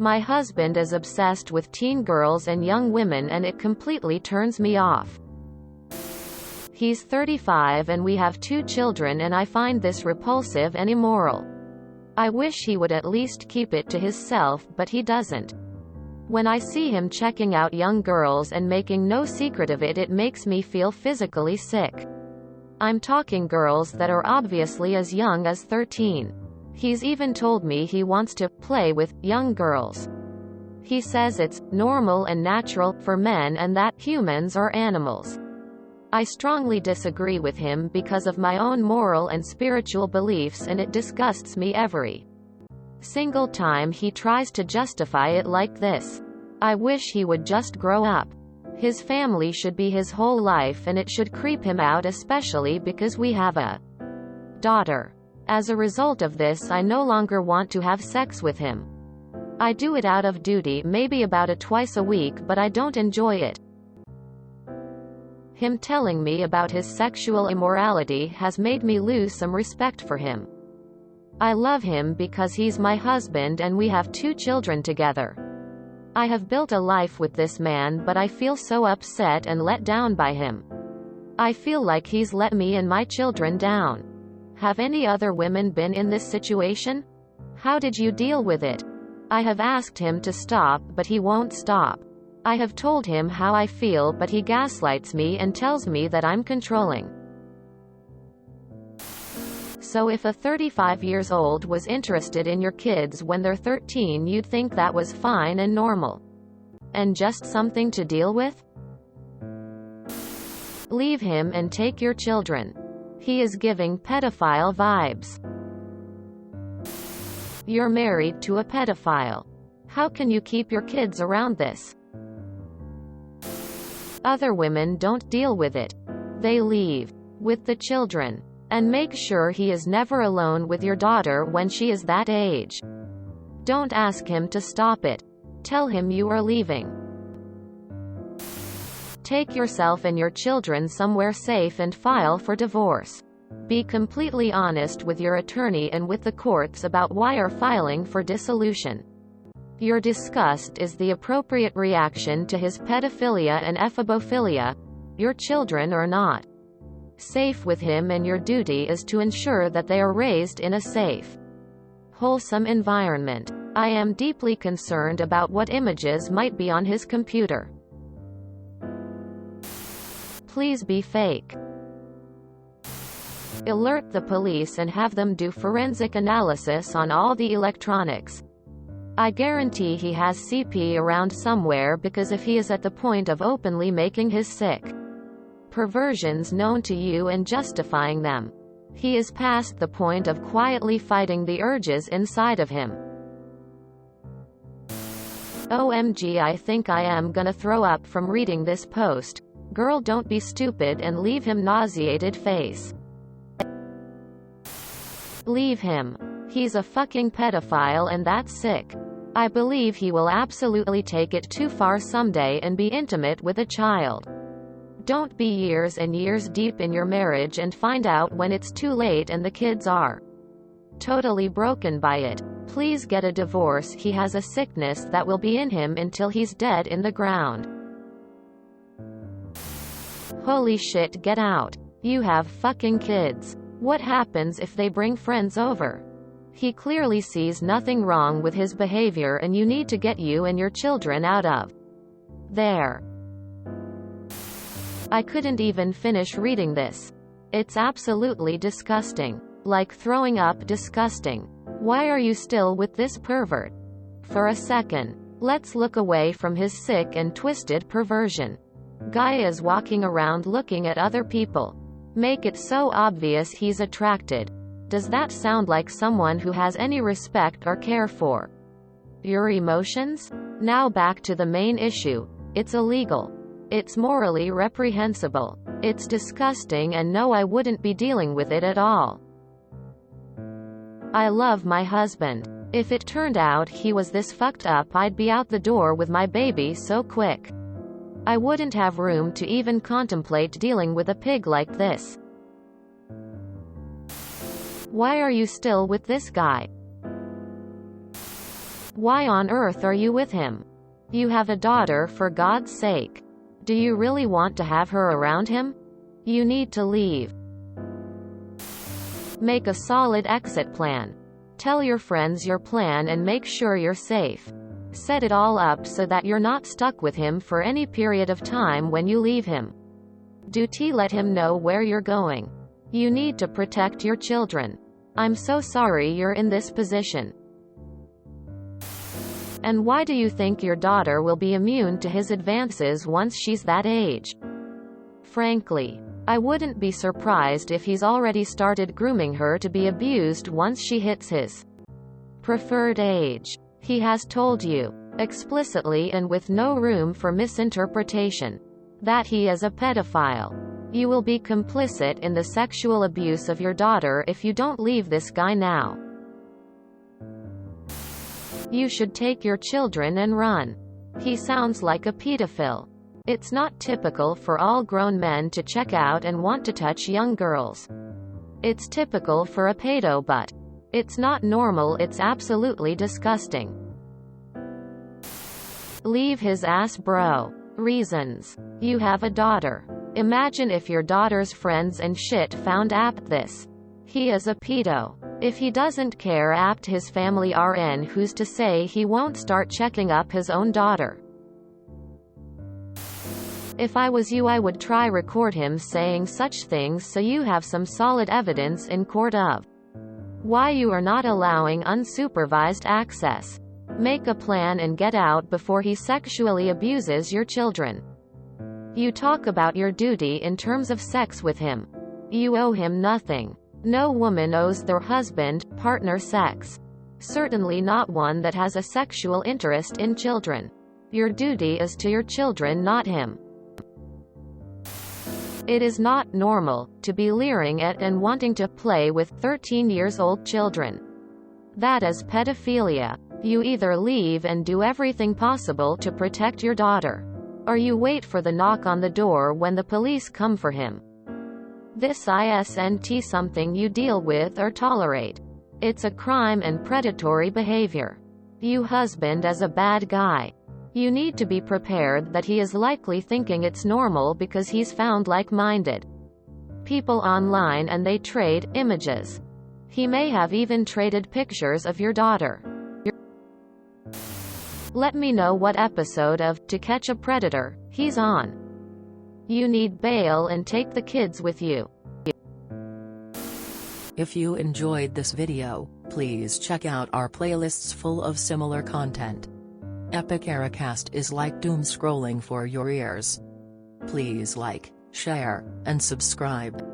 My husband is obsessed with teen girls and young women, and it completely turns me off. He's 35 and we have 2 children, and I find this repulsive and immoral. I wish he would at least keep it to himself, but he doesn't. When I see him checking out young girls and making no secret of it, it makes me feel physically sick. I'm talking girls that are obviously as young as 13. He's even told me he wants to play with young girls. He says it's normal and natural for men and that humans are animals. I strongly disagree with him because of my own moral and spiritual beliefs, and it disgusts me every single time he tries to justify it like this. I wish he would just grow up. His family should be his whole life, and it should creep him out, especially because we have a daughter. As a result of this, I no longer want to have sex with him. I do it out of duty, maybe about twice a week, but I don't enjoy it. Him telling me about his sexual immorality has made me lose some respect for him. I love him because he's my husband and we have 2 children together. I have built a life with this man, but I feel so upset and let down by him. I feel like he's let me and my children down. Have any other women been in this situation? How did you deal with it? I have asked him to stop, but he won't stop. I have told him how I feel, but he gaslights me and tells me that I'm controlling. So if a 35-year-old was interested in your kids when they're 13, you'd think that was fine and normal. And just something to deal with? Leave him and take your children. He is giving pedophile vibes. You're married to a pedophile. How can you keep your kids around this? Other women don't deal with it. They leave with the children. And make sure he is never alone with your daughter when she is that age. Don't ask him to stop it. Tell him you are leaving. Take yourself and your children somewhere safe and file for divorce. Be completely honest with your attorney and with the courts about why you're filing for dissolution. Your disgust is the appropriate reaction to his pedophilia and ephebophilia. Your children are not safe with him, and your duty is to ensure that they are raised in a safe, wholesome environment. I am deeply concerned about what images might be on his computer. Please be fake. Alert the police and have them do forensic analysis on all the electronics. I guarantee he has CP around somewhere, because if he is at the point of openly making his sick perversions known to you and justifying them, he is past the point of quietly fighting the urges inside of him. OMG, I think I am gonna throw up from reading this post. Girl, don't be stupid and leave him. Nauseated face. Leave him. He's a fucking pedophile, and that's sick. I believe he will absolutely take it too far someday and be intimate with a child. Don't be years and years deep in your marriage and find out when it's too late and the kids are totally broken by it. Please get a divorce. He has a sickness that will be in him until he's dead in the ground. Holy shit, get out. You have fucking kids. What happens if they bring friends over? He clearly sees nothing wrong with his behavior, and you need to get you and your children out of there. I couldn't even finish reading this. It's absolutely disgusting. Like throwing up disgusting. Why are you still with this pervert? For a second, let's look away from his sick and twisted perversion. Guy is walking around looking at other people. Make it so obvious he's attracted. Does that sound like someone who has any respect or care for your emotions? Now back to the main issue. It's illegal. It's morally reprehensible. It's disgusting, and no, I wouldn't be dealing with it at all. I love my husband. If it turned out he was this fucked up, I'd be out the door with my baby so quick. I wouldn't have room to even contemplate dealing with a pig like this. Why are you still with this guy? Why on earth are you with him? You have a daughter, for God's sake. Do you really want to have her around him? You need to leave. Make a solid exit plan. Tell your friends your plan and make sure you're safe. Set it all up so that you're not stuck with him for any period of time when you leave him. Let him know where you're going. You need to protect your children. I'm so sorry you're in this position. And why do you think your daughter will be immune to his advances once she's that age? Frankly, I wouldn't be surprised if he's already started grooming her to be abused once she hits his preferred age. He has told you, explicitly and with no room for misinterpretation, that he is a pedophile. You will be complicit in the sexual abuse of your daughter if you don't leave this guy now. You should take your children and run. He sounds like a pedophile. It's not typical for all grown men to check out and want to touch young girls. It's typical for a pedo, but it's not normal. It's absolutely disgusting. Leave his ass, bro. Reasons. You have a daughter. Imagine if your daughter's friends and shit found out this. He is a pedo. If he doesn't care apt his family RN, who's to say he won't start checking up his own daughter? If I was you, I would try record him saying such things so you have some solid evidence in court of why you are not allowing unsupervised access. Make a plan and get out before he sexually abuses your children. You talk about your duty in terms of sex with him. You owe him nothing. No woman owes their husband, partner sex. Certainly not one that has a sexual interest in children. Your duty is to your children, not him. It is not normal to be leering at and wanting to play with 13-year-old children. That is pedophilia. You either leave and do everything possible to protect your daughter, or you wait for the knock on the door when the police come for him. This isn't something you deal with or tolerate. It's a crime and predatory behavior. You husband is a bad guy. You need to be prepared that he is likely thinking it's normal because he's found like-minded people online and they trade images. He may have even traded pictures of your daughter. Let me know what episode of To Catch a Predator he's on. You need bail and take the kids with you. If you enjoyed this video, please check out our playlists full of similar content. Epic Ericast is like doom scrolling for your ears. Please like, share, and subscribe.